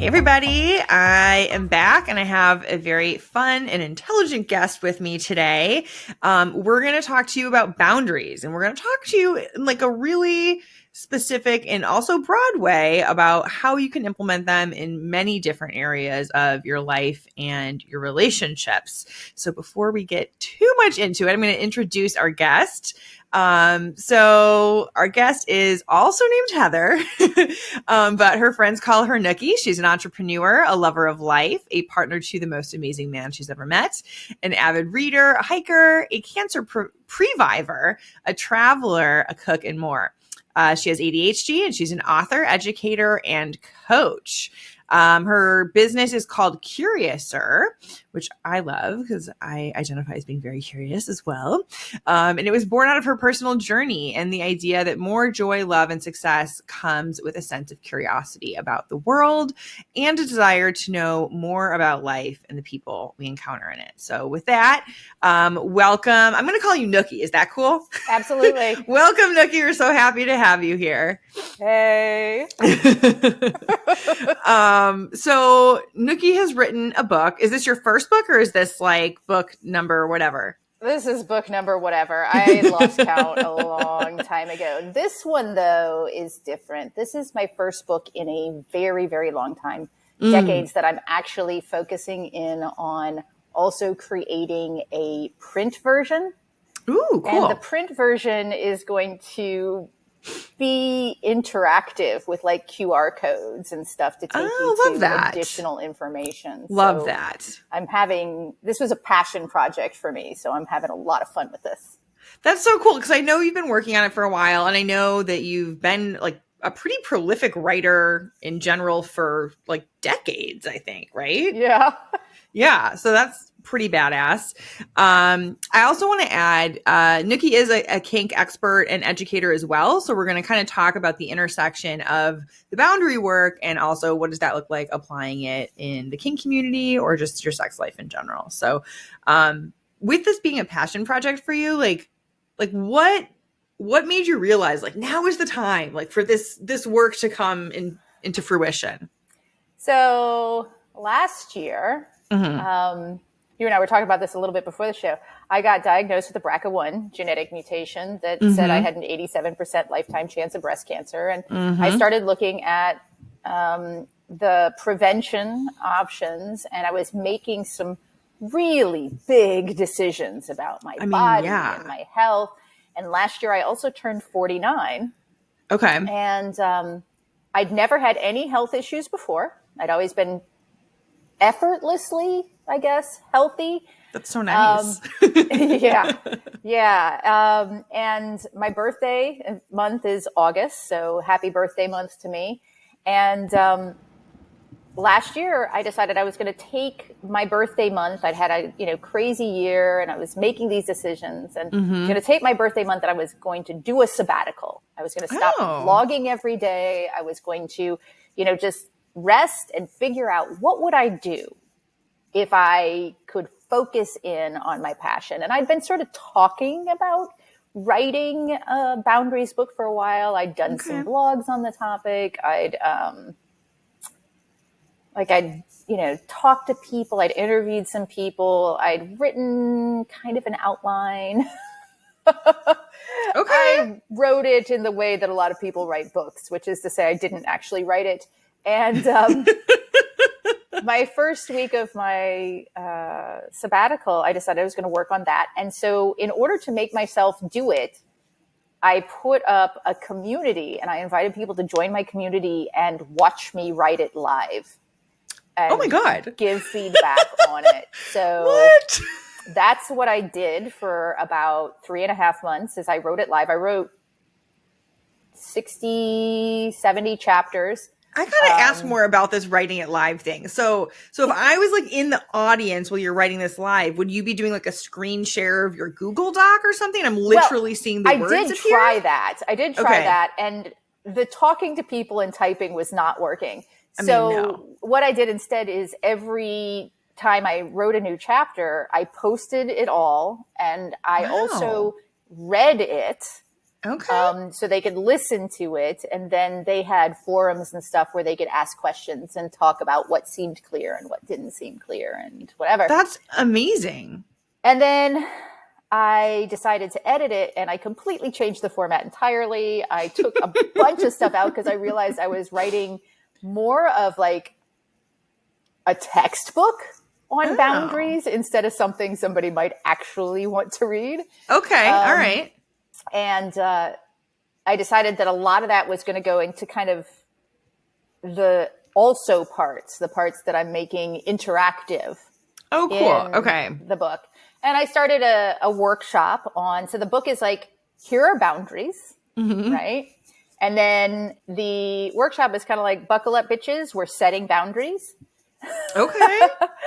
Hey everybody, I am back and I have a very fun and intelligent guest with me today. We're going to talk to you about boundaries, and we're going to talk to you in like a really specific and also broad way about how you can implement them in many different areas of your life and your relationships. So before we get too much into it, I'm going to introduce our guest. So our guest is also named Heather, but her friends call her Nookie. She's an entrepreneur, a lover of life, a partner to the most amazing man she's ever met, an avid reader, a hiker, a cancer previvor, a traveler, a cook, and more. She has ADHD, and she's an author, educator, and coach. Her business is called Curiouser, which I love because I identify as being very curious as well. And it was born out of her personal journey and the idea that more joy, love, and success comes with a sense of curiosity about the world and a desire to know more about life and the people we encounter in it. So with that, welcome. I'm going to call you Nookie. Is that cool? Absolutely. Welcome, Nookie. We're so happy to have you here. Hey. So Nookie has written a book. Is this your first book, or is this like book number whatever? This is book number whatever. I lost count a long time ago. This one, though, is different. This is my first book in a very, very long time, decades, that I'm actually focusing in on also creating a print version. Ooh, cool. And the print version is going to be interactive with like QR codes and stuff to take you to additional information. Love that. This was a passion project for me, so I'm having a lot of fun with this. That's so cool because I know you've been working on it for a while, and I know that you've been like a pretty prolific writer in general for like decades, I think, right? Yeah. Yeah, so that's pretty badass. I also want to add, Nookie is a kink expert and educator as well. So we're going to kind of talk about the intersection of the boundary work and also what does that look like applying it in the kink community or just your sex life in general. So with this being a passion project for you, like what made you realize like now is the time like for this work to come into fruition? So last year, you and I were talking about this a little bit before the show. I got diagnosed with a BRCA1 genetic mutation that said I had an 87% lifetime chance of breast cancer. And I started looking at the prevention options, and I was making some really big decisions about my body and my health. And last year I also turned 49. Okay. And I'd never had any health issues before. I'd always been effortlessly, I guess, healthy. That's so nice. Yeah. And my birthday month is August, so happy birthday month to me. And last year, I decided I was going to take my birthday month. I'd had a crazy year, and I was making these decisions. And I was going to take my birthday month, and I was going to do a sabbatical. I was going to stop vlogging every day. I was going to, just rest and figure out what would I do if I could focus in on my passion. And I'd been sort of talking about writing a boundaries book for a while. I'd done some blogs on the topic. I'd talked to people. I'd interviewed some people. I'd written kind of an outline. I wrote it in the way that a lot of people write books, which is to say I didn't actually write it. And my first week of my sabbatical, I decided I was going to work on that. And so in order to make myself do it, I put up a community, and I invited people to join my community and watch me write it live. And oh my God. Give feedback on it. So that's what I did for about 3.5 months is I wrote it live. I wrote 60, 70 chapters. I gotta ask more about this writing it live thing. So if I was like in the audience while you're writing this live, would you be doing like a screen share of your Google Doc or something? I'm literally seeing the words appear. I did try that. And the talking to people and typing was not working. What I did instead is every time I wrote a new chapter, I posted it all, and I also read it Okay. So they could listen to it. And then they had forums and stuff where they could ask questions and talk about what seemed clear and what didn't seem clear and whatever. That's amazing. And then I decided to edit it, and I completely changed the format entirely. I took a bunch of stuff out because I realized I was writing more of like a textbook on boundaries instead of something somebody might actually want to read. Okay. All right. And I decided that a lot of that was going to go into kind of the also parts, the parts that I'm making interactive. Oh, cool. Okay. The book. And I started a workshop on, so the book is like, here are boundaries, right? And then the workshop is kind of like, buckle up, bitches, we're setting boundaries. Okay.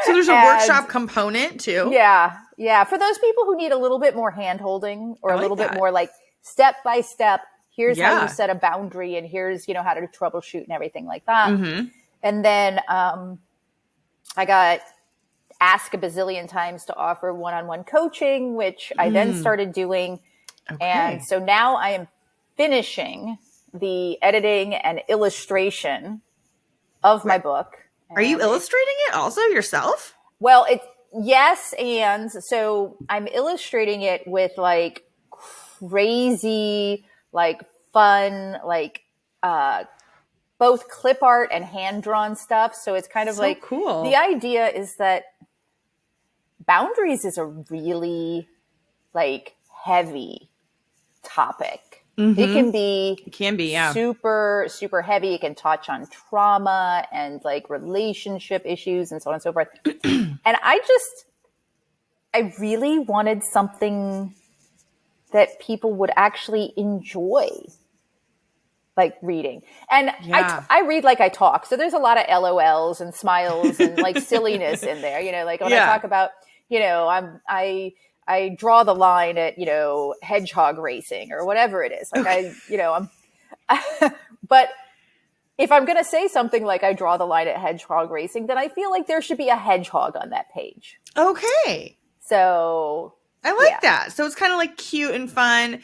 So there's a workshop component too. Yeah. Yeah. For those people who need a little bit more hand holding or a little bit more like step by step, here's how you set a boundary and here's, how to troubleshoot and everything like that. And then I got asked a bazillion times to offer one-on-one coaching, which I then started doing. Okay. And so now I am finishing the editing and illustration of my book. Are you illustrating it also yourself? Well, yes. And so I'm illustrating it with like crazy, like fun, like, both clip art and hand drawn stuff. So it's kind of so like cool. The idea is that boundaries is a really like heavy topic. It can be super, super heavy. It can touch on trauma and like relationship issues and so on and so forth. And I really wanted something that people would actually enjoy, like reading. And I read like I talk. So there's a lot of LOLs and smiles and like silliness in there, like when I talk about, I draw the line at, hedgehog racing or whatever it is. Like but if I'm going to say something like I draw the line at hedgehog racing, then I feel like there should be a hedgehog on that page. Okay. So I like that. So it's kind of like cute and fun,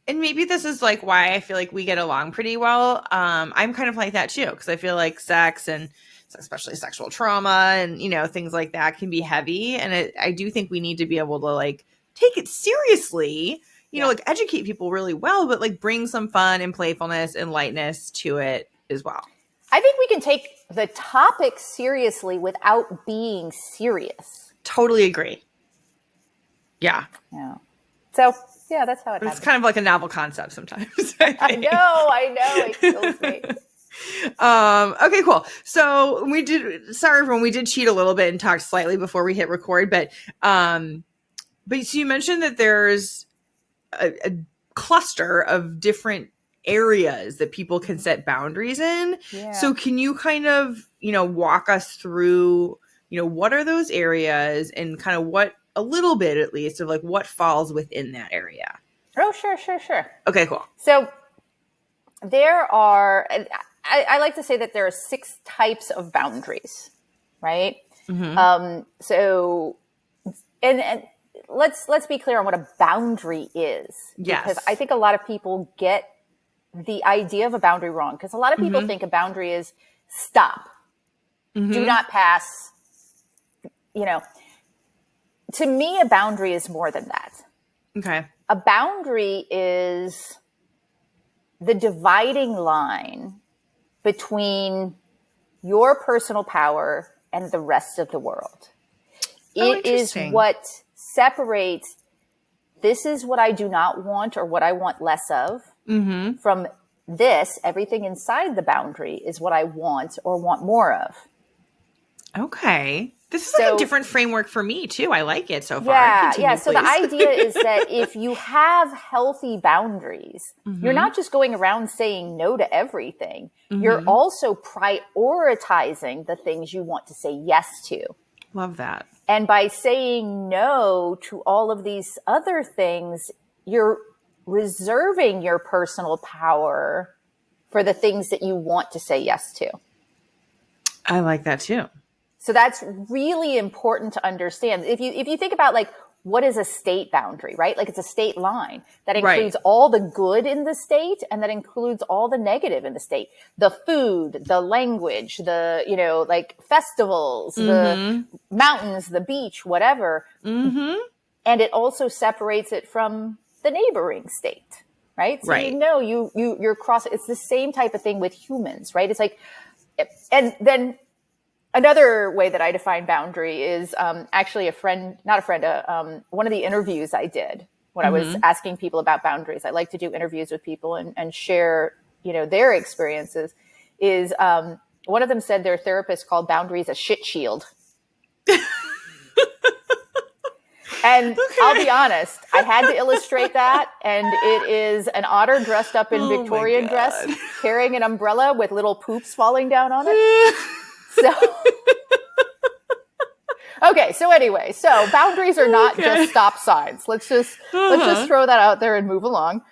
and maybe this is like why I feel like we get along pretty well. I'm kind of like that too, because I feel like sex and especially sexual trauma and, things like that can be heavy. And I do think we need to be able to like take it seriously, like educate people really well, but like bring some fun and playfulness and lightness to it as well. I think we can take the topic seriously without being serious. Totally agree. Yeah. Yeah. So yeah, that's how it happens. It's kind of like a novel concept sometimes. I know. It kills me. Okay, cool. So sorry everyone, we did cheat a little bit and talked slightly before we hit record, but so you mentioned that there's a cluster of different areas that people can set boundaries in. Yeah. So can you kind of, walk us through, what are those areas and kind of what, a little bit at least, of like what falls within that area? Oh, sure. Okay, cool. So there are, I like to say that there are 6 types of boundaries, right? So, and let's be clear on what a boundary is. Yes. Because I think a lot of people get the idea of a boundary wrong. Because a lot of people think a boundary is stop, do not pass. To me, a boundary is more than that. Okay. A boundary is the dividing line between your personal power and the rest of the world. It is what separates, this is what I do not want or what I want less of, from this, everything inside the boundary is what I want or want more of. Okay. This is like a different framework for me too. I like it so far. Yeah. So the idea is that if you have healthy boundaries, you're not just going around saying no to everything. You're also prioritizing the things you want to say yes to. Love that. And by saying no to all of these other things, you're reserving your personal power for the things that you want to say yes to. I like that too. So that's really important to understand. If you think about like, what is a state boundary, right? Like it's a state line that includes all the good in the state and that includes all the negative in the state. The food, the language, the, like festivals, the mountains, the beach, whatever. And it also separates it from the neighboring state, right? So you're crossing. It's the same type of thing with humans, right? It's like, and then another way that I define boundary is actually one of the interviews I did when I was asking people about boundaries. I like to do interviews with people and share, their experiences. Is one of them said their therapist called boundaries a shit shield. And I'll be honest, I had to illustrate that. And it is an otter dressed up in Victorian dress, carrying an umbrella with little poops falling down on it. So, okay. So anyway, boundaries are not just stop signs. Let's just throw that out there and move along.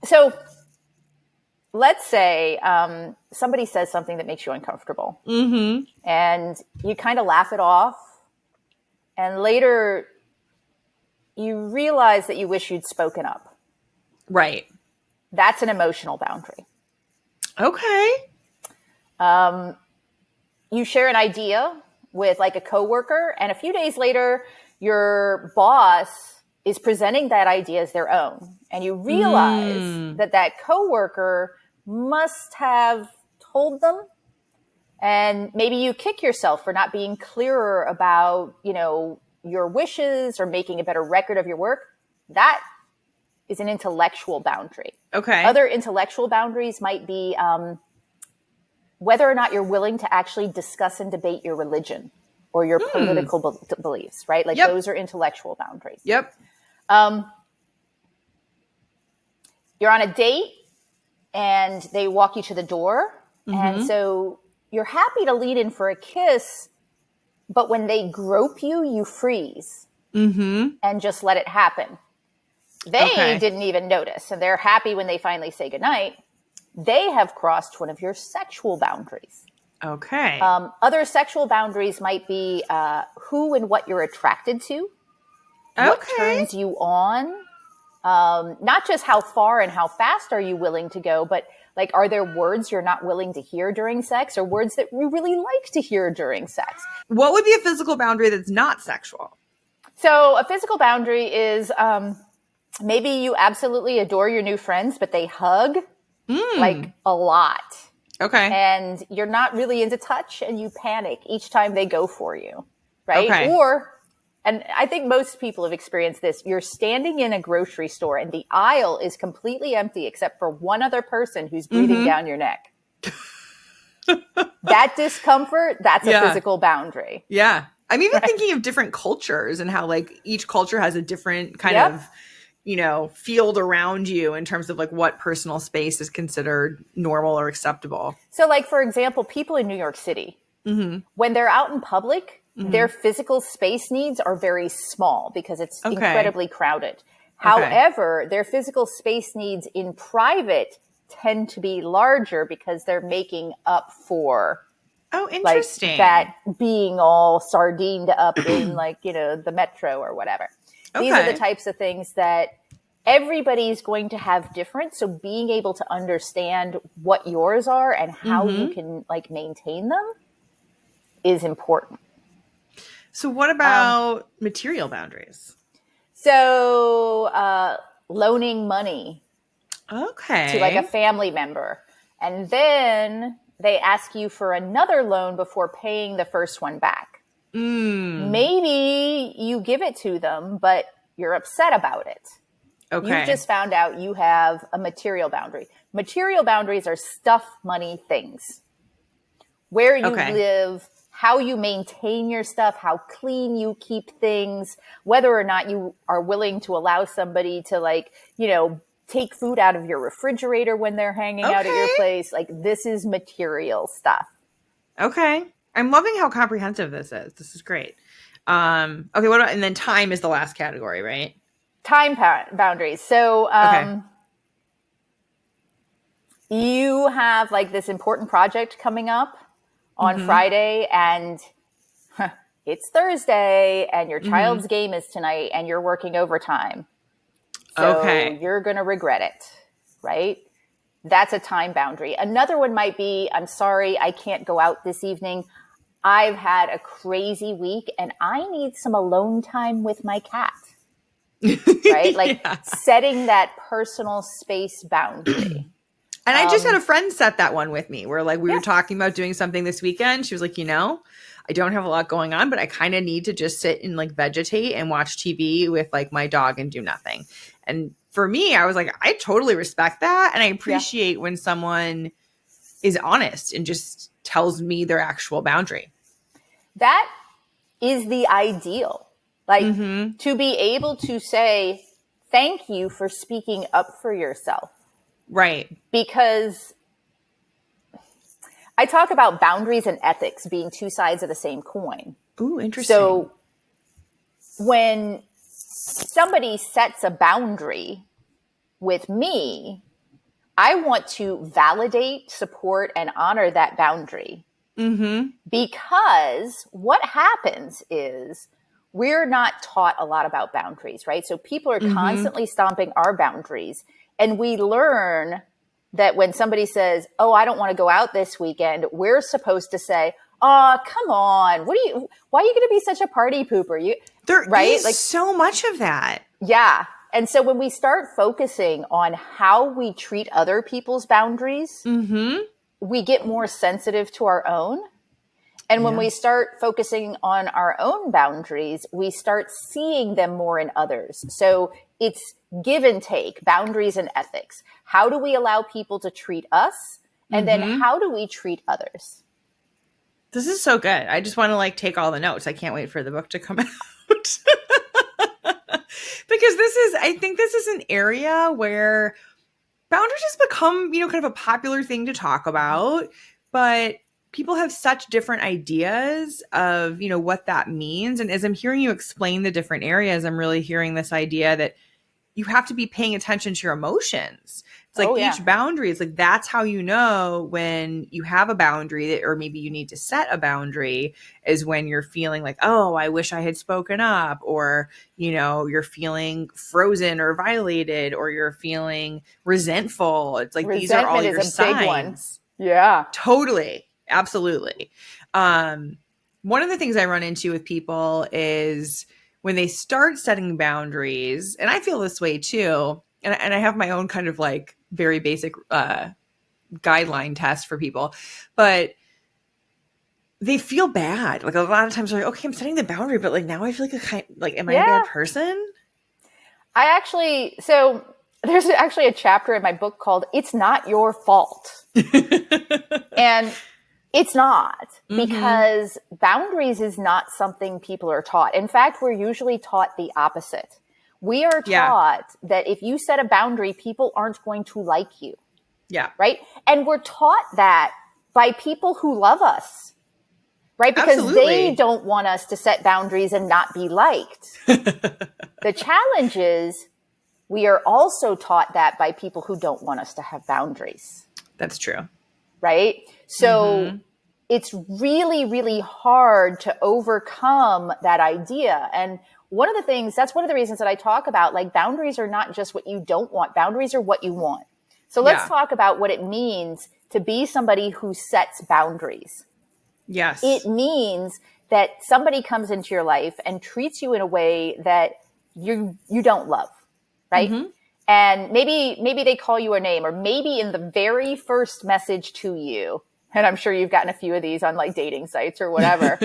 So let's say somebody says something that makes you uncomfortable, and you kind of laugh it off, and later you realize that you wish you'd spoken up. Right. That's an emotional boundary. Okay. You share an idea with like a coworker, and a few days later, your boss is presenting that idea as their own. And you realize that coworker must have told them. And maybe you kick yourself for not being clearer about, your wishes or making a better record of your work. That is an intellectual boundary. Okay. Other intellectual boundaries might be whether or not you're willing to actually discuss and debate your religion or your political beliefs, right? Like those are intellectual boundaries. Yep. You're on a date and they walk you to the door. And so you're happy to lead in for a kiss, but when they grope you, you freeze and just let it happen. They didn't even notice, and they're happy when they finally say goodnight. They have crossed one of your sexual boundaries. Okay. Other sexual boundaries might be who and what you're attracted to, what turns you on, not just how far and how fast are you willing to go, but like, are there words you're not willing to hear during sex or words that you really like to hear during sex? What would be a physical boundary that's not sexual? So a physical boundary is maybe you absolutely adore your new friends, but they hug like a lot. Okay. And you're not really into touch and you panic each time they go for you, right? Okay. And I think most people have experienced this. You're standing in a grocery store and the aisle is completely empty except for one other person who's breathing down your neck. That discomfort, that's a physical boundary. Yeah. I'm even thinking of different cultures and how like each culture has a different kind of, field around you in terms of like what personal space is considered normal or acceptable. So like, for example, people in New York City, when they're out in public, their physical space needs are very small because it's incredibly crowded. However, their physical space needs in private tend to be larger because they're making up for interesting. Like that being all sardined up in like, the metro or whatever. These are the types of things that everybody's going to have different. So being able to understand what yours are and how you can like maintain them is important. So what about material boundaries? So loaning money to like a family member. And then they ask you for another loan before paying the first one back. Maybe you give it to them, but you're upset about it. You've just found out you have a material boundary. Material boundaries are stuff money things. Where you live, how you maintain your stuff, how clean you keep things, whether or not you are willing to allow somebody to like, take food out of your refrigerator when they're hanging out at your place. Like this is material stuff. Okay. I'm loving how comprehensive this is. This is great. What about, and then time is the last category, right? Time boundaries. So, you have like this important project coming up on Friday and it's Thursday and your child's game is tonight and you're working overtime. So you're going to regret it, right? That's a time boundary. Another one might be, I'm sorry, I can't go out this evening. I've had a crazy week and I need some alone time with my cat, right? Like setting that personal space boundary. And I just had a friend set that one with me where like we were talking about doing something this weekend. She was like, I don't have a lot going on, but I kind of need to just sit and like vegetate and watch TV with like my dog and do nothing. And for me, I was like, I totally respect that. And I appreciate when someone is honest and just tells me their actual boundary. That is the ideal. Like to be able to say, thank you for speaking up for yourself. Right. Because I talk about boundaries and ethics being two sides of the same coin. Ooh, interesting. So when somebody sets a boundary with me, I want to validate, support, and honor that boundary. Because what happens is we're not taught a lot about boundaries, right? So people are constantly stomping our boundaries. And we learn that when somebody says, oh, I don't want to go out this weekend, we're supposed to say, oh, come on. Why are you going to be such a party pooper? There is like so much of that. Yeah. And so when we start focusing on how we treat other people's boundaries, we get more sensitive to our own. And when we start focusing on our own boundaries, we start seeing them more in others. So it's give and take, boundaries and ethics. How do we allow people to treat us? And then how do we treat others? This is so good. I just want to like take all the notes. I can't wait for the book to come out. Because I think this is an area where boundaries has become, kind of a popular thing to talk about, but people have such different ideas of, what that means. And as I'm hearing you explain the different areas, I'm really hearing this idea that you have to be paying attention to your emotions. It's like each boundary is like, that's how you know when you have a boundary or maybe you need to set a boundary is when you're feeling like, oh, I wish I had spoken up, or, you're feeling frozen or violated, or you're feeling resentful. It's like, these are all your signs. Yeah, totally. Absolutely. One of the things I run into with people is when they start setting boundaries, and I feel this way too, and I have my own kind of like very basic guideline test for people, but they feel bad. Like a lot of times they're like, okay, I'm setting the boundary, but like now I feel like am I a bad person? So there's actually a chapter in my book called It's Not Your Fault. And it's not, because boundaries is not something people are taught. In fact, we're usually taught the opposite. We are taught that if you set a boundary, people aren't going to like you. Yeah. Right. And we're taught that by people who love us. Right. Because they don't want us to set boundaries and not be liked. The challenge is we are also taught that by people who don't want us to have boundaries. That's true. Right. So it's really, really hard to overcome that idea. And that's one of the reasons that I talk about, like, boundaries are not just what you don't want. Boundaries are what you want. So let's talk about what it means to be somebody who sets boundaries. Yes. It means that somebody comes into your life and treats you in a way that you don't love, right? And maybe they call you a name, or maybe in the very first message to you, and I'm sure you've gotten a few of these on like dating sites or whatever,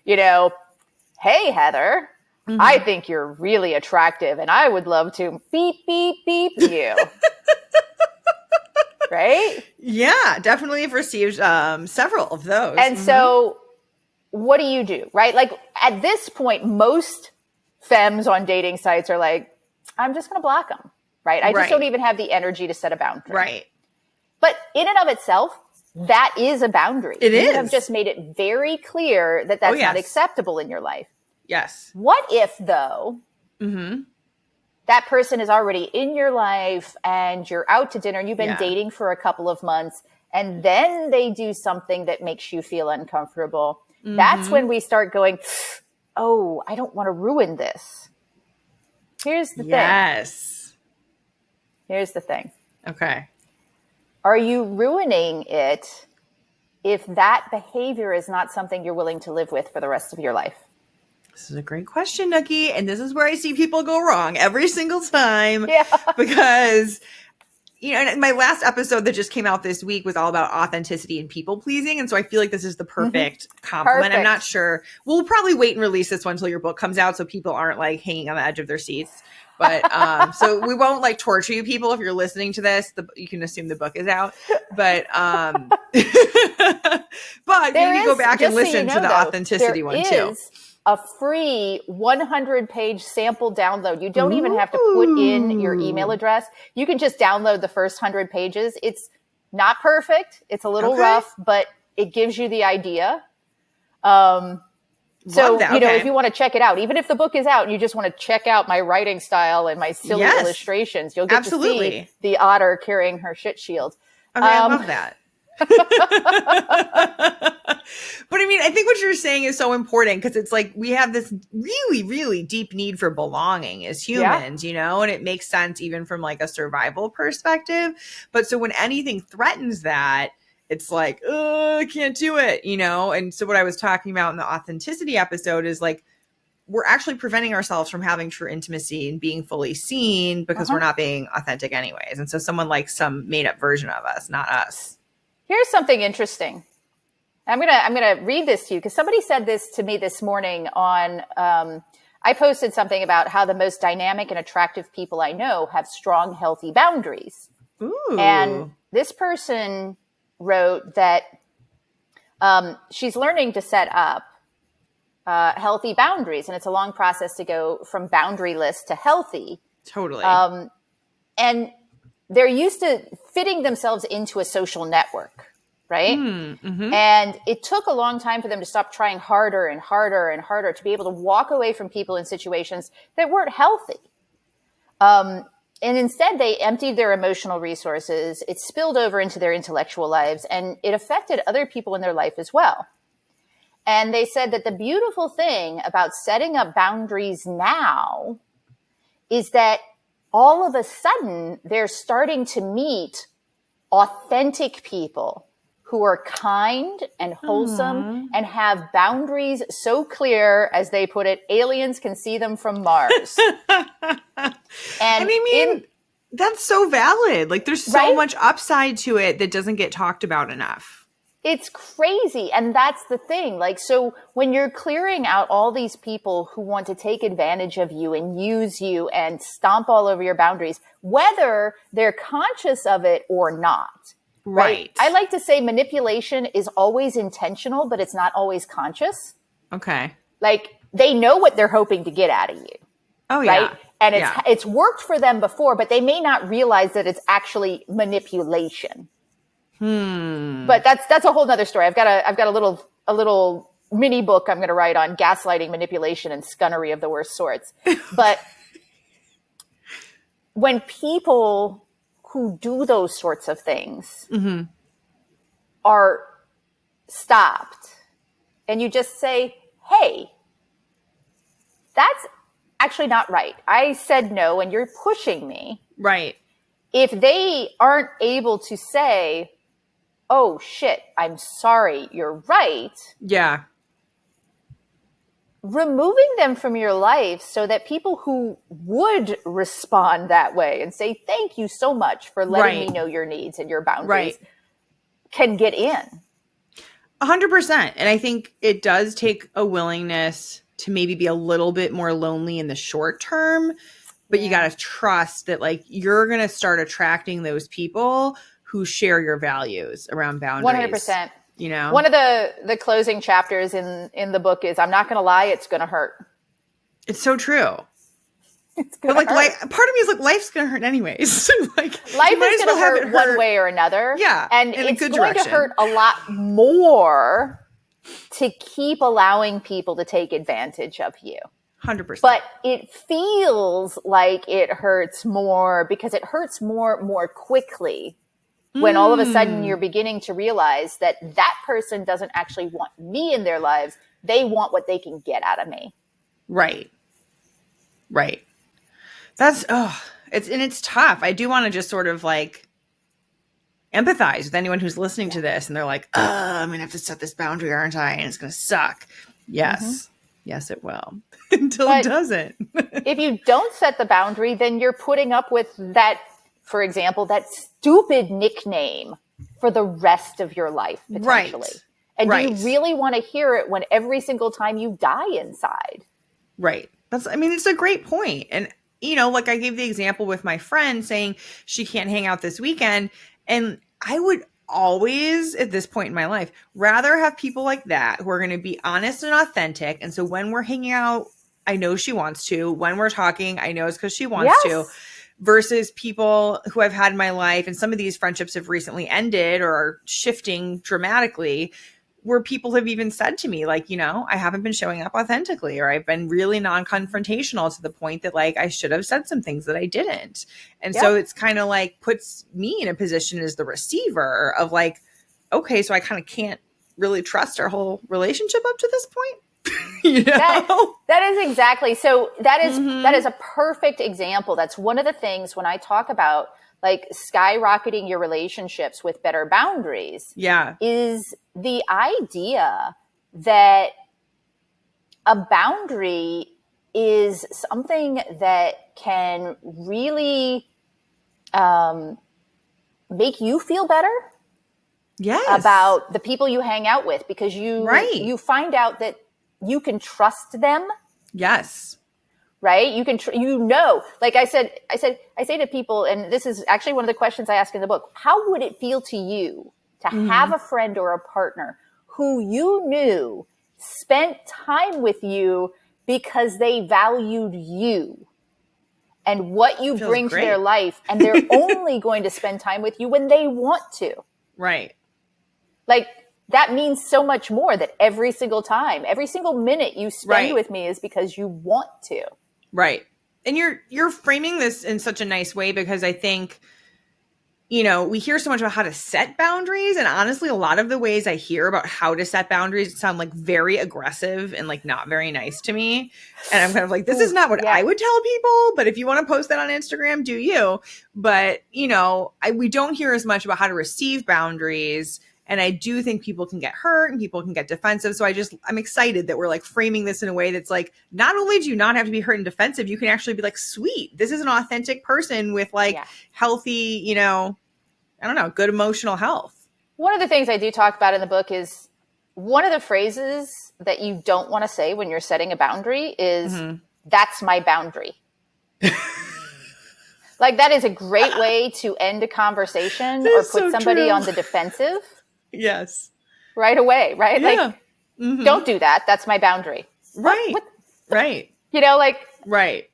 hey, Heather, I think you're really attractive and I would love to beep, beep, beep you. Right? Yeah, definitely have received several of those. And so what do? Right? Like at this point, most femmes on dating sites are like, I'm just going to block them. Right? I just don't even have the energy to set a boundary. Right. But in and of itself, that is a boundary. It is. You have just made it very clear that that's not acceptable in your life. Yes. What if, though, that person is already in your life and you're out to dinner and you've been dating for a couple of months, and then they do something that makes you feel uncomfortable? That's when we start going, oh, I don't want to ruin this. Here's the thing. Yes. Here's the thing. Okay. Are you ruining it if that behavior is not something you're willing to live with for the rest of your life? This is a great question, Nookie. And this is where I see people go wrong every single time. Yeah. Because, you know, my last episode that just came out this week was all about authenticity and people pleasing. And so I feel like this is the perfect compliment. Perfect. I'm not sure. We'll probably wait and release this one until your book comes out so people aren't like hanging on the edge of their seats. But so we won't like torture you people if you're listening to this. You can assume the book is out. But but maybe go back and listen to the authenticity one too. There is a free 100-page sample download. You don't even have to put in your email address. You can just download the first 100 pages. It's not perfect. It's a little rough, but it gives you the idea. So, you know, if you want to check it out, even if the book is out and you just want to check out my writing style and my silly illustrations, you'll get to see the otter carrying her shit shield. Okay, I love that. But I mean, I think what you're saying is so important because it's like we have this really, really deep need for belonging as humans, you know, and it makes sense even from like a survival perspective. But so when anything threatens that, it's like, oh, I can't do it, you know? And so what I was talking about in the authenticity episode is like, we're actually preventing ourselves from having true intimacy and being fully seen because we're not being authentic anyways. And so someone likes some made up version of us, not us. Here's something interesting. I'm gonna read this to you because somebody said this to me this morning on, I posted something about how the most dynamic and attractive people I know have strong, healthy boundaries. Ooh. And this person wrote that she's learning to set up healthy boundaries. And it's a long process to go from boundaryless to healthy. Totally. And they're used to fitting themselves into a social network, right? And it took a long time for them to stop trying harder and harder and harder to be able to walk away from people in situations that weren't healthy. And instead, they emptied their emotional resources. It spilled over into their intellectual lives, and it affected other people in their life as well. And they said that the beautiful thing about setting up boundaries now is that all of a sudden, they're starting to meet authentic people who are kind and wholesome and have boundaries so clear, as they put it, aliens can see them from Mars. And I mean, that's so valid. Like there's so much upside to it that doesn't get talked about enough. It's crazy. And that's the thing. Like, so when you're clearing out all these people who want to take advantage of you and use you and stomp all over your boundaries, whether they're conscious of it or not. Right. I like to say manipulation is always intentional, but it's not always conscious. Okay. Like they know what they're hoping to get out of you. Oh, yeah. Right. And it's worked for them before, but they may not realize that it's actually manipulation. But that's a whole nother story. I've got a little mini book I'm going to write on gaslighting, manipulation, and scunnery of the worst sorts. But when people who do those sorts of things are stopped and you just say, hey, that's actually not right. I said no and you're pushing me. Right. If they aren't able to say, oh shit, I'm sorry, you're right. Yeah. Removing them from your life so that people who would respond that way and say, thank you so much for letting me know your needs and your boundaries can get in. 100%. And I think it does take a willingness to maybe be a little bit more lonely in the short term, but you got to trust that like you're going to start attracting those people who share your values around boundaries. 100%. You know, one of the closing chapters in the book is, I'm not going to lie, it's going to hurt. It's so true. It's going to hurt. Part of me is like, life's going to hurt anyways. Like life is going to hurt one way or another. Yeah. And it's going to hurt a lot more to keep allowing people to take advantage of you. 100%. But it feels like it hurts more because it hurts more quickly. When all of a sudden you're beginning to realize that that person doesn't actually want me in their lives. They want what they can get out of me. Right. Right. It's tough. I do want to just sort of like empathize with anyone who's listening to this and they're like, I'm going to have to set this boundary, aren't I? And it's going to suck. Yes. Mm-hmm. Yes, it will. Until it doesn't. If you don't set the boundary, then you're putting up with that, for example, that stupid nickname for the rest of your life, potentially. Right. And do you really want to hear it when every single time you die inside? Right. It's a great point. And, like I gave the example with my friend saying she can't hang out this weekend. And I would always, at this point in my life, rather have people like that who are going to be honest and authentic. And so when we're hanging out, I know she wants to. When we're talking, I know it's because she wants to. Versus people who I've had in my life, and some of these friendships have recently ended or are shifting dramatically, where people have even said to me, like, I haven't been showing up authentically, or I've been really non-confrontational to the point that like I should have said some things that I didn't. And so it's kind of like puts me in a position as the receiver of like, okay, so I kind of can't really trust our whole relationship up to this point. That is exactly. So that is a perfect example. That's one of the things when I talk about like skyrocketing your relationships with better boundaries. Is the idea that a boundary is something that can really make you feel better about the people you hang out with, because you find out that you can trust them. Yes. Right? You can, like I say to people, and this is actually one of the questions I ask in the book, how would it feel to you to have a friend or a partner who you knew spent time with you because they valued you and what you bring to their life, and they're only going to spend time with you when they want to? Right. Like, that means so much more, that every single time, every single minute you spend with me is because you want to. Right. And you're framing this in such a nice way, because I think, we hear so much about how to set boundaries. And honestly, a lot of the ways I hear about how to set boundaries sound like very aggressive and like not very nice to me. And I'm kind of like, this is not what I would tell people. But if you want to post that on Instagram, do you? But, we don't hear as much about how to receive boundaries. And I do think people can get hurt and people can get defensive. So I'm excited that we're like framing this in a way that's like, not only do you not have to be hurt and defensive, you can actually be like, sweet, this is an authentic person with like healthy, good emotional health. One of the things I do talk about in the book is one of the phrases that you don't want to say when you're setting a boundary is, that's my boundary. Like, that is a great way to end a conversation or put somebody on the defensive. Yes. Right away, right? Yeah. Like, don't do that. That's my boundary. Right. Right. Right.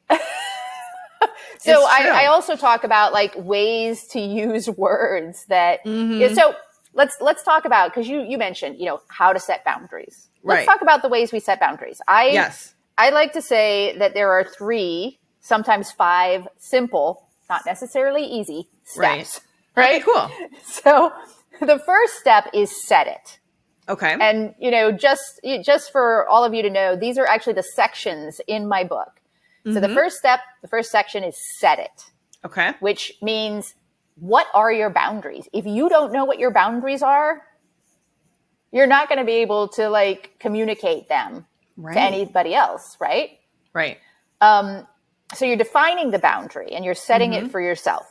So I also talk about like ways to use words that, so let's talk about, because you mentioned, how to set boundaries. Let's talk about the ways we set boundaries. I like to say that there are 3, sometimes 5 simple, not necessarily easy steps. Right? Okay, cool. So the first step is set it. Okay. And, just for all of you to know, these are actually the sections in my book. So the first step, the first section is set it. Okay. Which means, what are your boundaries? If you don't know what your boundaries are, you're not going to be able to like communicate them to anybody else. Right. Right. So you're defining the boundary and you're setting it for yourself.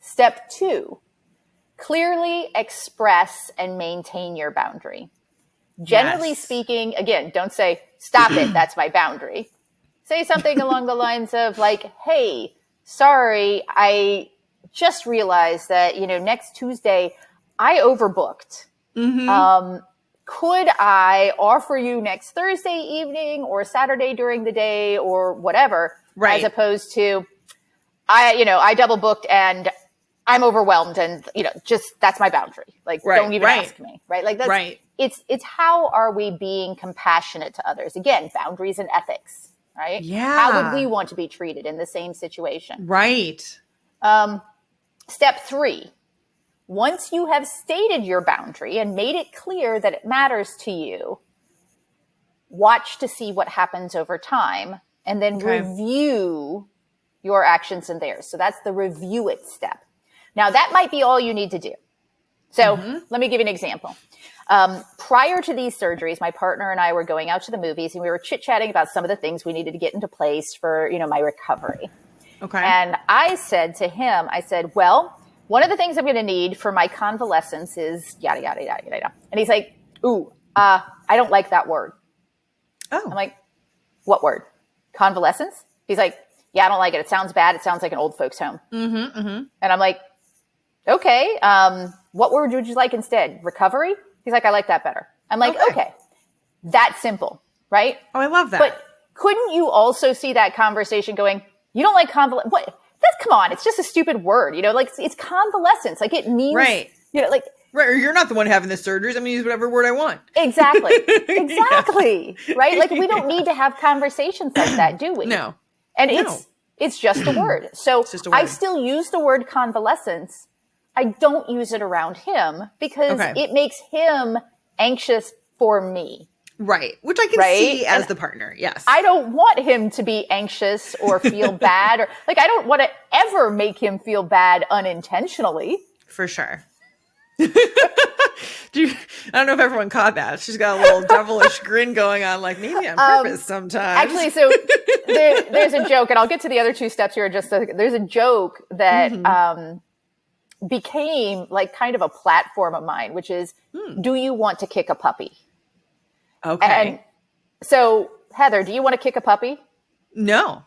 Step 2, clearly express and maintain your boundary. Generally speaking, again, don't say, stop it, that's my boundary. Say something along the lines of like, hey, sorry, I just realized that, next Tuesday I overbooked. Could I offer you next Thursday evening or Saturday during the day or whatever, as opposed to, I double booked and I'm overwhelmed and, just that's my boundary. Like, don't even ask me. Right. Like that's, it's how are we being compassionate to others? Again, boundaries and ethics. Right? Yeah. How would we want to be treated in the same situation? Right. Step 3, once you have stated your boundary and made it clear that it matters to you, watch to see what happens over time, and then review your actions and theirs. So that's the review it step. Now, that might be all you need to do. So let me give you an example. Prior to these surgeries, my partner and I were going out to the movies, and we were chit-chatting about some of the things we needed to get into place for, my recovery. Okay. And I said to him, well, one of the things I'm going to need for my convalescence is yada, yada, yada, yada. And he's like, I don't like that word. Oh. I'm like, what word? Convalescence? He's like, yeah, I don't like it. It sounds bad. It sounds like an old folks home. And I'm like, okay. What word would you like instead? Recovery? He's like, I like that better. I'm like, okay. That's simple, right? Oh, I love that. But couldn't you also see that conversation going, you don't like convalescence? What? Come on. It's just a stupid word. It's convalescence. Like it means, right. Right. Or you're not the one having the surgeries. I'm going to use whatever word I want. Exactly. Right? Like we don't need to have conversations like that, do we? No. And it's just a word. So I still use the word convalescence. I don't use it around him because it makes him anxious for me. Right. Which I can see as the partner. Yes. I don't want him to be anxious or feel bad or I don't want to ever make him feel bad unintentionally. For sure. I don't know if everyone caught that. She's got a little devilish grin going on, like maybe on purpose sometimes. Actually, so there's a joke, and I'll get to the other two steps here. There's a joke that became kind of a platform of mine, which is, do you want to kick a puppy? Okay. And so, Heather, do you want to kick a puppy? No.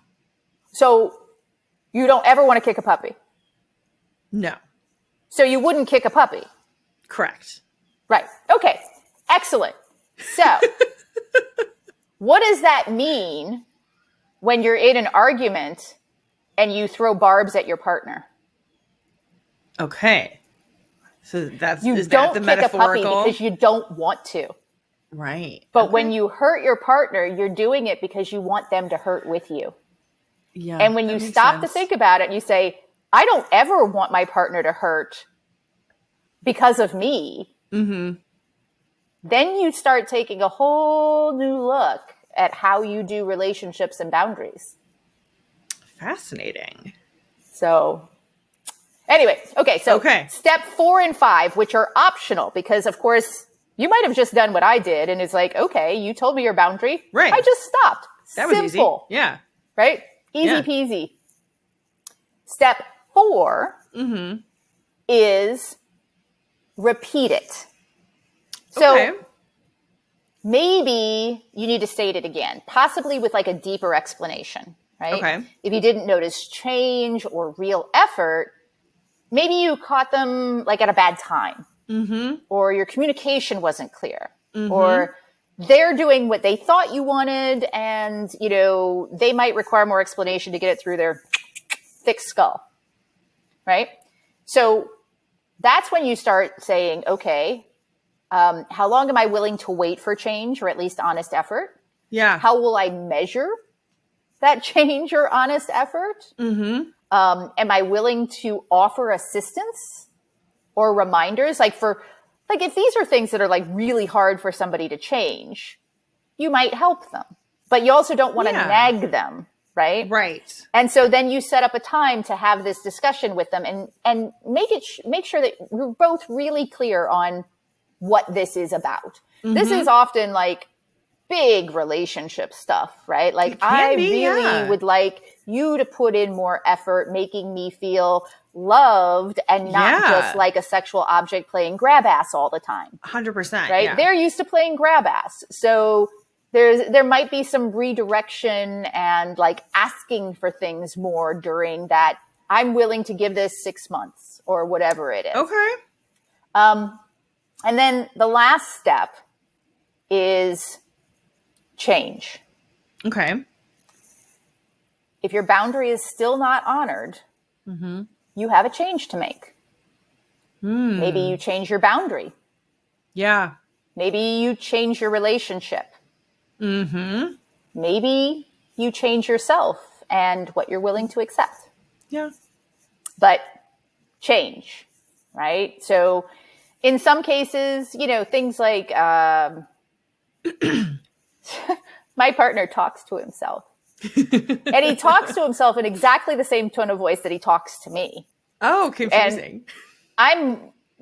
So you don't ever want to kick a puppy? No. So you wouldn't kick a puppy? Correct. Right. Okay. Excellent. So what does that mean when you're in an argument and you throw barbs at your partner? Okay. So is that the metaphorical? Kick a puppy because you don't want to. Right. But when you hurt your partner, you're doing it because you want them to hurt with you. Yeah. And when you stop to think about it and you say, I don't ever want my partner to hurt because of me, then you start taking a whole new look at how you do relationships and boundaries. Fascinating. So anyway, step 4 and 5, which are optional because, of course, you might have just done what I did and it's like, okay, you told me your boundary. Right. I just stopped. That was simple. Easy. Yeah. Right? Easy peasy. Step 4 is repeat it. So maybe you need to state it again, possibly with a deeper explanation, right? Okay. If you didn't notice change or real effort, maybe you caught them at a bad time, or your communication wasn't clear, or they're doing what they thought you wanted, and they might require more explanation to get it through their thick skull, right? So that's when you start saying, okay, how long am I willing to wait for change or at least honest effort? Yeah. How will I measure that change or honest effort? Am I willing to offer assistance or reminders? If these are things that are really hard for somebody to change, you might help them, but you also don't want to nag them. Right. Right. And so then you set up a time to have this discussion with them and make sure that you're both really clear on what this is about. This is often big relationship stuff, right? I really would like you to put in more effort, making me feel loved and not just like a sexual object playing grab ass all the time. 100%. Right. Yeah. They're used to playing grab ass. So there might be some redirection and asking for things more during that. I'm willing to give this 6 months or whatever it is. Okay. And then the last step is change. Okay. If your boundary is still not honored, you have a change to make. Maybe you change your boundary. Yeah. Maybe you change your relationship. Maybe you change yourself and what you're willing to accept. Yeah. But change, right? So in some cases, things like my partner talks to himself. And he talks to himself in exactly the same tone of voice that he talks to me. Oh, confusing. And I'm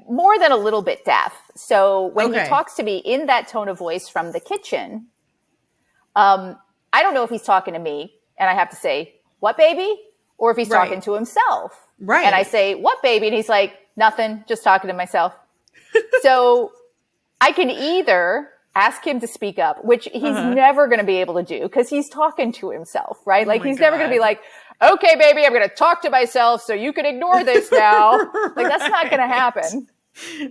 more than a little bit deaf. So when he talks to me in that tone of voice from the kitchen, I don't know if he's talking to me and I have to say, what, baby? Or if he's talking to himself. Right. And I say, what, baby? And he's like, nothing, just talking to myself. So I can either ask him to speak up, which he's never going to be able to do because he's talking to himself, right? Like he's never going to be like, okay, baby, I'm going to talk to myself so you can ignore this now. Like that's not going to happen.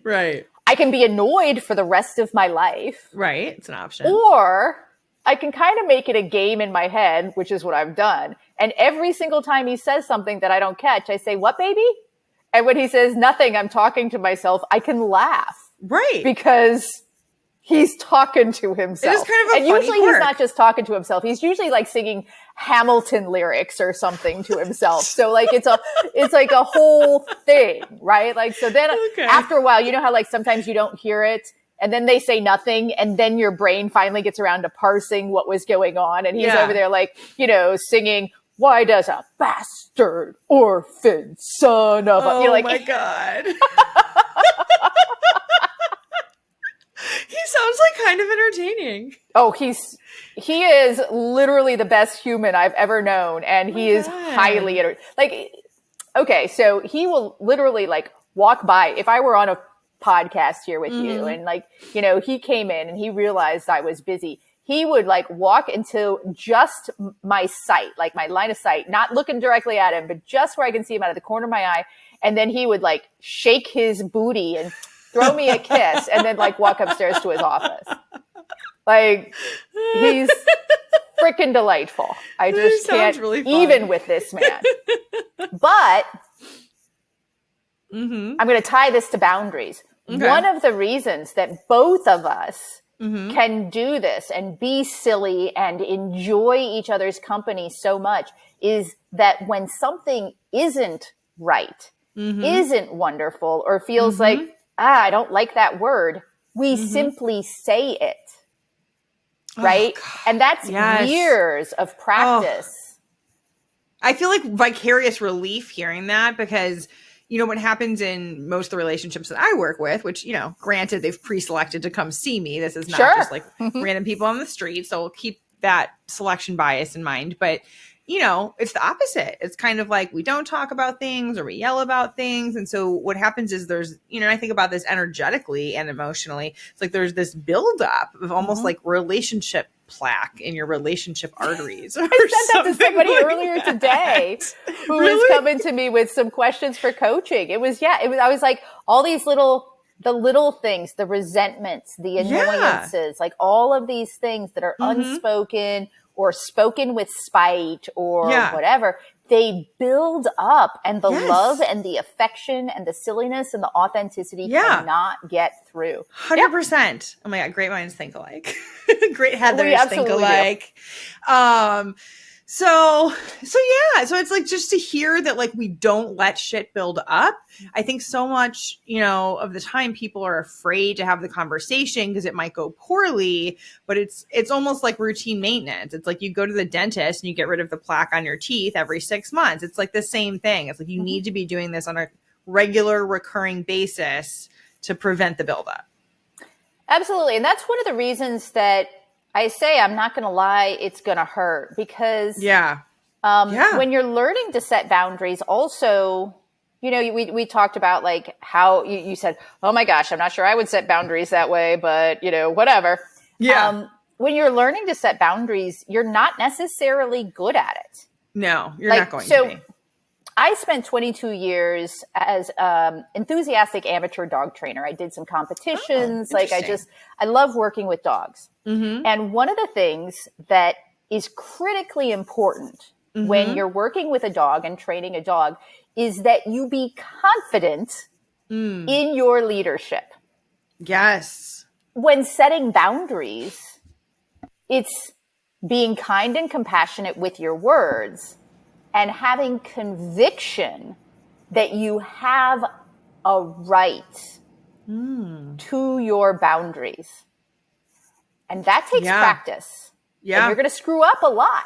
Right. I can be annoyed for the rest of my life. Right. It's an option. Or I can kind of make it a game in my head, which is what I've done. And every single time he says something that I don't catch, I say, what, baby? And when he says nothing, I'm talking to myself, I can laugh. Right. Because he's talking to himself. It is kind of a and funny usually quirk. He's not just talking to himself. He's usually like singing Hamilton lyrics or something to himself. So like it's like a whole thing, right? Like so then after a while, you know how like sometimes you don't hear it and then they say nothing and then your brain finally gets around to parsing what was going on and he's over there like, you know, singing, why does a bastard orphan son of a... You're like, my God. He sounds like kind of entertaining. Oh, he is literally the best human I've ever known. And he is highly, like, okay. So he will literally like walk by. If I were on a podcast here with you and like, you know, he came in and he realized I was busy. He would like walk into just my sight, like my line of sight, not looking directly at him, but just where I can see him out of the corner of my eye. And then he would like shake his booty and throw me a kiss and then like walk upstairs to his office. Like he's freaking delightful. I just can't even with this man. But I'm going to tie this to boundaries. Okay. One of the reasons that both of us can do this and be silly and enjoy each other's company so much is that when something isn't right, isn't wonderful, or feels like, I don't like that word, we simply say it. Right? Oh, and that's years of practice. I feel like vicarious relief hearing that because, you know, what happens in most of the relationships that I work with, which, you know, granted, they've pre-selected to come see me. This is not just like random people on the street. So we'll keep that selection bias in mind. But, you know, it's the opposite. It's kind of like we don't talk about things or we yell about things. And so what happens is there's, you know, I think about this energetically and emotionally. It's like there's this buildup of almost like relationship plaque in your relationship arteries. I said that to somebody earlier today who was coming to me with some questions for coaching. I was like, all these the little things, the resentments, the annoyances, like all of these things that are unspoken or spoken with spite or whatever, they build up and the love and the affection and the silliness and the authenticity cannot get through. 100%. Oh my God. Great minds think alike. Great Heathers think alike. So it's like just to hear that like we don't let shit build up. I think so much, you know, of the time people are afraid to have the conversation because it might go poorly, but it's almost like routine maintenance. It's like you go to the dentist and you get rid of the plaque on your teeth every 6 months. It's like the same thing. It's like you need to be doing this on a regular recurring basis to prevent the buildup. Absolutely. And that's one of the reasons that I say, I'm not going to lie, it's going to hurt because when you're learning to set boundaries, also, you know, we talked about like how you said, oh my gosh, I'm not sure I would set boundaries that way, but you know, whatever. Yeah. When you're learning to set boundaries, you're not necessarily good at it. No, you're not going to be. I spent 22 years as enthusiastic amateur dog trainer. I did some competitions. I love working with dogs. And one of the things that is critically important when you're working with a dog and training a dog is that you be confident in your leadership. Yes. When setting boundaries, it's being kind and compassionate with your words and having conviction that you have a right to your boundaries. And that takes practice. Yeah. And you're going to screw up a lot.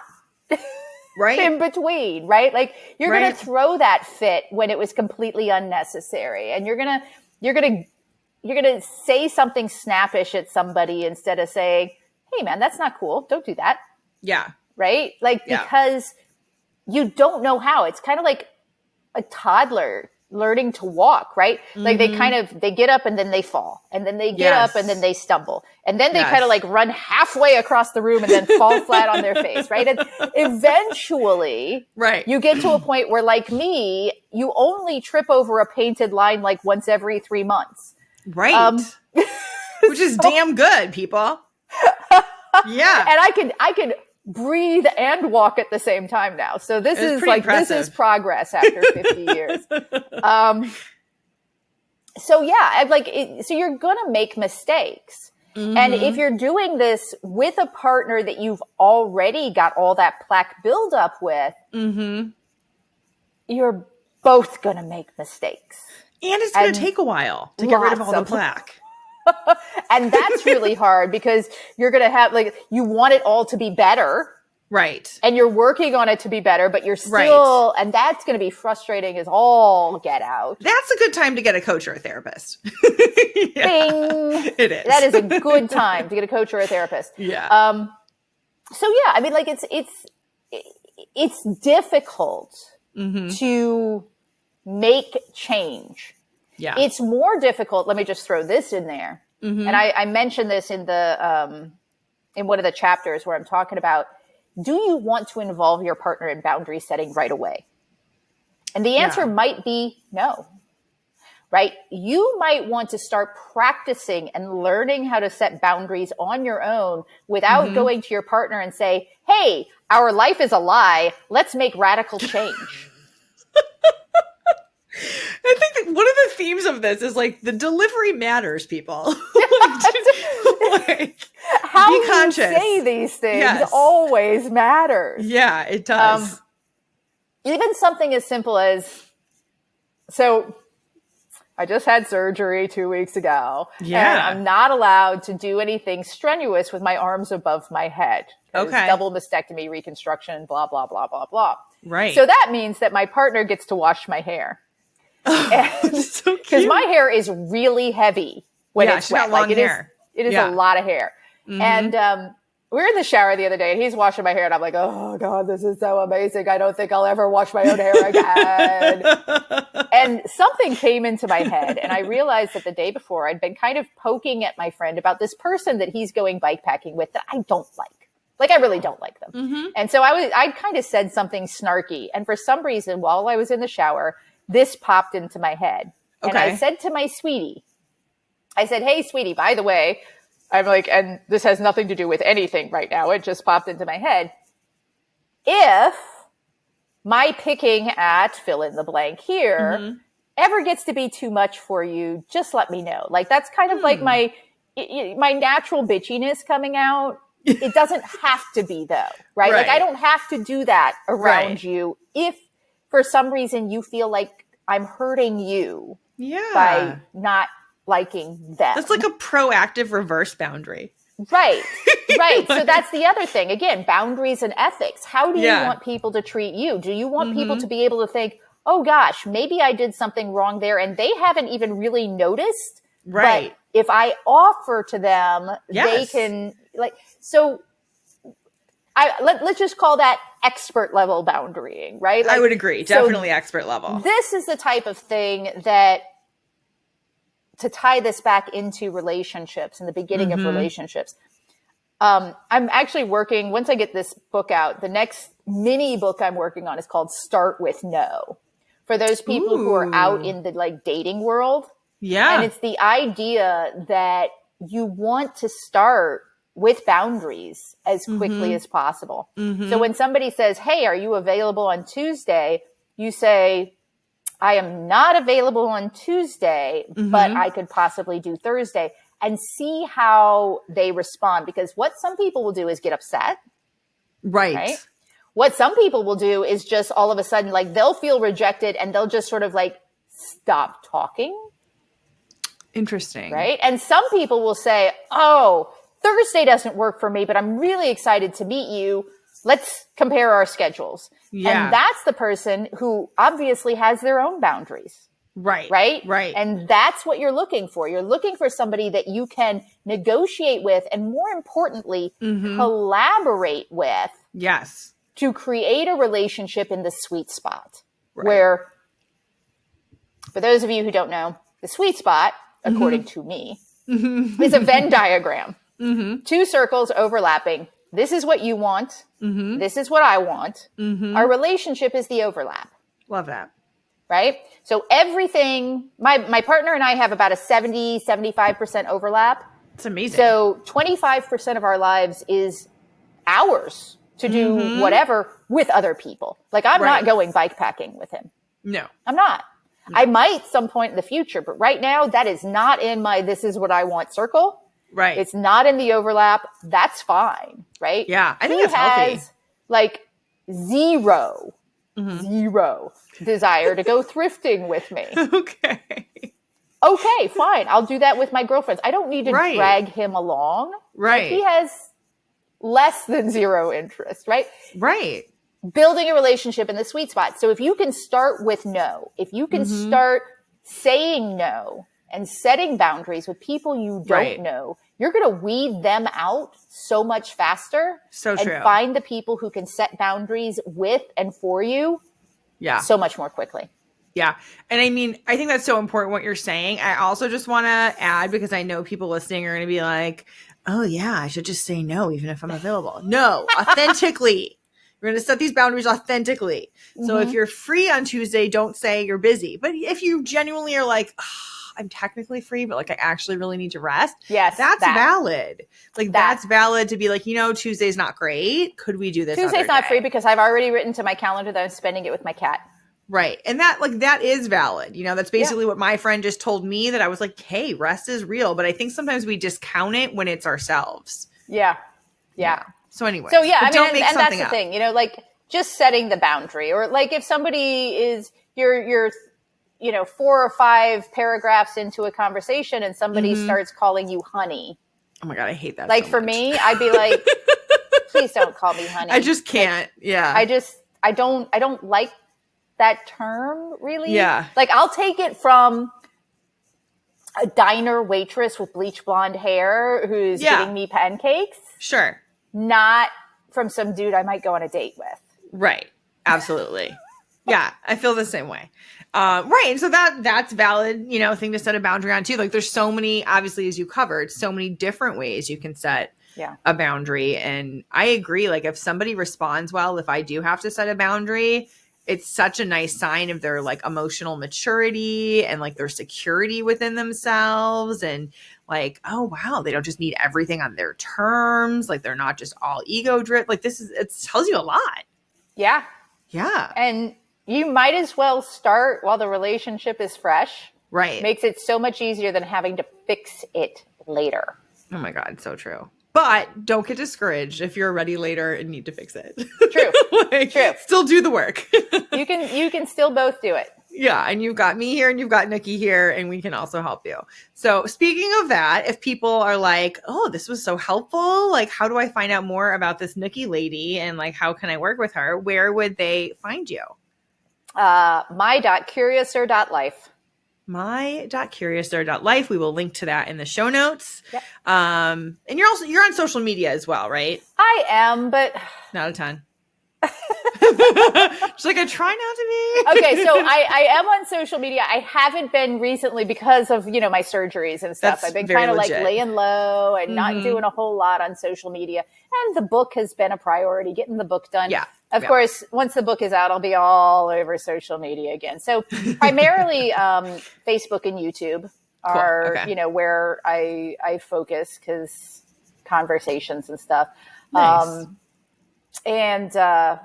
Right. In between, right? Like you're going to throw that fit when it was completely unnecessary. And you're going to say something snappish at somebody instead of saying, hey man, that's not cool. Don't do that. Yeah. Right? Like, because you don't know how. It's kind of like a toddler learning to walk, right? Like they get up and then they fall, and then they get up and then they stumble, and then they kind of like run halfway across the room and then fall flat on their face, right? And eventually, you get to a point where, like me, you only trip over a painted line like once every 3 months. Right. Which is damn good, people. Yeah. And I can breathe and walk at the same time now. So this is like, impressive. This is progress after 50 years. So yeah, I'm like, so you're going to make mistakes. And if you're doing this with a partner that you've already got all that plaque buildup with, you're both going to make mistakes. And it's going to take a while to get rid of all the plaque. And that's really hard because you're going to have, like, you want it all to be better. Right. And you're working on it to be better, but you're still, and that's going to be frustrating as all get out. That's a good time to get a coach or a therapist. Bing. It is. That is a good time to get a coach or a therapist. Yeah. So yeah, I mean, like it's difficult to make change. Yeah. It's more difficult. Let me just throw this in there. And I mentioned this in the, in one of the chapters where I'm talking about, do you want to involve your partner in boundary setting right away? And the answer might be no, right? You might want to start practicing and learning how to set boundaries on your own without going to your partner and say, hey, our life is a lie. Let's make radical change. I think that one of the themes of this is like the delivery matters, people. How be conscious. You say these things always matters. Yeah, it does. Even something as simple as, so I just had surgery 2 weeks ago. Yeah. And I'm not allowed to do anything strenuous with my arms above my head. Okay. Double mastectomy, reconstruction, blah, blah, blah, blah, blah. Right. So that means that my partner gets to wash my hair. Because so cute. My hair is really heavy when it's wet. Like it is a lot of hair. And we were in the shower the other day and he's washing my hair and I'm like, oh God, this is so amazing. I don't think I'll ever wash my own hair again. And something came into my head and I realized that the day before I'd been kind of poking at my friend about this person that he's going bike packing with that I don't like. Like, I really don't like them. And so I kind of said something snarky. And for some reason, while I was in the shower, this popped into my head. And I said to my sweetie, I said, hey, sweetie, by the way, I'm like, and this has nothing to do with anything right now. It just popped into my head. If my picking at fill in the blank here ever gets to be too much for you, just let me know. Like, that's kind of like my natural bitchiness coming out. It doesn't have to be though, right? Like, I don't have to do that around you if for some reason you feel like I'm hurting you by not liking them. That's like a proactive reverse boundary. Right. Right. So that's the other thing. Again, boundaries and ethics. How do you want people to treat you? Do you want people to be able to think, oh gosh, maybe I did something wrong there and they haven't even really noticed. Right. But if I offer to them, they can, like, so let's just call that expert level boundarying, right? Like, I would agree. Definitely expert level. This is the type of thing that, to tie this back into relationships and the beginning of relationships, I'm actually working, once I get this book out, the next mini book I'm working on is called Start With No. For those people who are out in the like dating world. Yeah. And it's the idea that you want to start with boundaries as quickly as possible. So when somebody says, hey, are you available on Tuesday? You say, I am not available on Tuesday, but I could possibly do Thursday, and see how they respond. Because what some people will do is get upset. Right. What some people will do is just all of a sudden, like, they'll feel rejected and they'll just sort of like stop talking. Interesting. Right. And some people will say, oh, Thursday doesn't work for me, but I'm really excited to meet you. Let's compare our schedules. Yeah. And that's the person who obviously has their own boundaries. Right. Right. Right. And that's what you're looking for. You're looking for somebody that you can negotiate with and, more importantly, collaborate with. Yes. To create a relationship in the sweet spot. Right. Where, for those of you who don't know, the sweet spot, according to me, is a Venn diagram. Two circles overlapping. This is what you want. This is what I want. Our relationship is the overlap. Love that. Right? So everything, my partner and I have about a 70-75% overlap. It's amazing. So 25% of our lives is ours to do whatever with other people. Like, I'm not going bike packing with him. No. I'm not. No. I might some point in the future, but right now that is not in my this is what I want circle. Right. It's not in the overlap. That's fine. Right? Yeah. I think that's healthy. Like zero desire to go thrifting with me. Okay, fine. I'll do that with my girlfriends. I don't need to drag him along. Right. Like, he has less than zero interest, right? Right. Building a relationship in the sweet spot. So if you can start with no, if you can start saying no and setting boundaries with people you don't know, you're going to weed them out so much faster. So true. And find the people who can set boundaries with and for you so much more quickly. Yeah. And I mean, I think that's so important what you're saying. I also just want to add, because I know people listening are going to be like, oh yeah, I should just say no, even if I'm available. No, authentically. You're going to set these boundaries authentically. So if you're free on Tuesday, don't say you're busy. But if you genuinely are like, I'm technically free, but like I actually really need to rest. Yes. That's valid. Like that's valid to be like, Tuesday's not great. Could we do this? Tuesday's not free because I've already written to my calendar that I'm spending it with my cat. Right. And that is valid. That's basically what my friend just told me, that I was like, hey, rest is real. But I think sometimes we discount it when it's ourselves. Yeah. So anyway. So yeah, I mean, and that's the thing, like just setting the boundary, or like if somebody is, you're 4 or 5 paragraphs into a conversation and somebody starts calling you honey. Oh my God, I hate that. Like so for much. Me, I'd be like, please don't call me honey. I just can't. I don't like that term really. Yeah. Like I'll take it from a diner waitress with bleach blonde hair who's giving me pancakes. Sure. Not from some dude I might go on a date with. Right. Absolutely. Yeah. I feel the same way. Right. And so that's valid, thing to set a boundary on too. Like there's so many, obviously, as you covered, so many different ways you can set a boundary. And I agree. Like if somebody responds well, if I do have to set a boundary, it's such a nice sign of their like emotional maturity and like their security within themselves. And like, oh wow, they don't just need everything on their terms. Like they're not just all ego driven. Like it tells you a lot. Yeah. Yeah. And you might as well start while the relationship is fresh. Right. Makes it so much easier than having to fix it later. Oh my God. So true. But don't get discouraged if you're ready later and need to fix it. True. True. Still do the work. You can still both do it. Yeah. And you've got me here and you've got Nookie here and we can also help you. So speaking of that, if people are like, oh, this was so helpful. Like, how do I find out more about this Nookie lady? And like, how can I work with her? Where would they find you? My.curiouser.life. My.curiouser.life. We will link to that in the show notes. Yep. And you're on social media as well, right? I am, but not a ton. Just like I try not to be. Okay, so I am on social media. I haven't been recently because of my surgeries and stuff. I've been kind of like laying low and not doing a whole lot on social media. And the book has been a priority, getting the book done. Yeah. Of course, once the book is out, I'll be all over social media again. So primarily Facebook and YouTube are where I focus because conversations and stuff. Nice. And on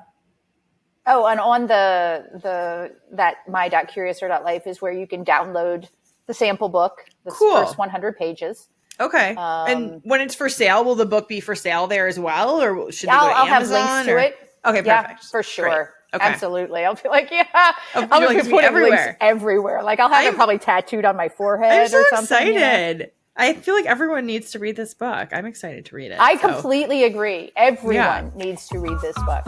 that my.curiouser.life is where you can download the sample book, the first 100 pages. Okay. And when it's for sale, will the book be for sale there as well? Or should they go to I'll Amazon? have links to it. Okay, perfect. Yeah, for sure. Great. Okay. Absolutely. I'll be like, I'll be like, putting links everywhere. Like I'll have it probably tattooed on my forehead I'm so or something. excited. I feel like everyone needs to read this book. I'm excited to read it. I completely agree. Everyone needs to read this book.